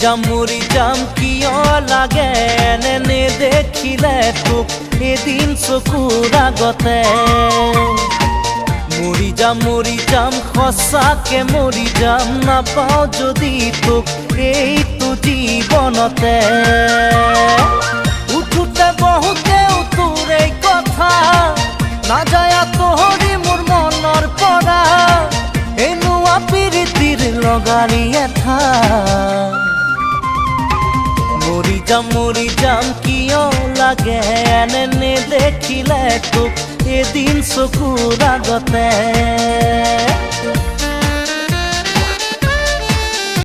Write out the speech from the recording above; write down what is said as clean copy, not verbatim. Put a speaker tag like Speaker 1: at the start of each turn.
Speaker 1: মৰি যাম কিয় লাগে এনে দেখিলে তোক এদিন চকুৰ আগতে। মৰি যাম সঁচাকে মৰি যাম নাপাওঁ যদি তোক এইটো জীৱনতে। উঠোতে বহুতেও তোৰ এই কথা নাযায় আঁতৰি মোৰ মনৰ পৰা। এনেকুৱা প্ৰীতিৰ লগাৰী এঠা মৰি যাম কিয় লাগে এনে দেখিলে তোক এদিন চকুৰ আগতে।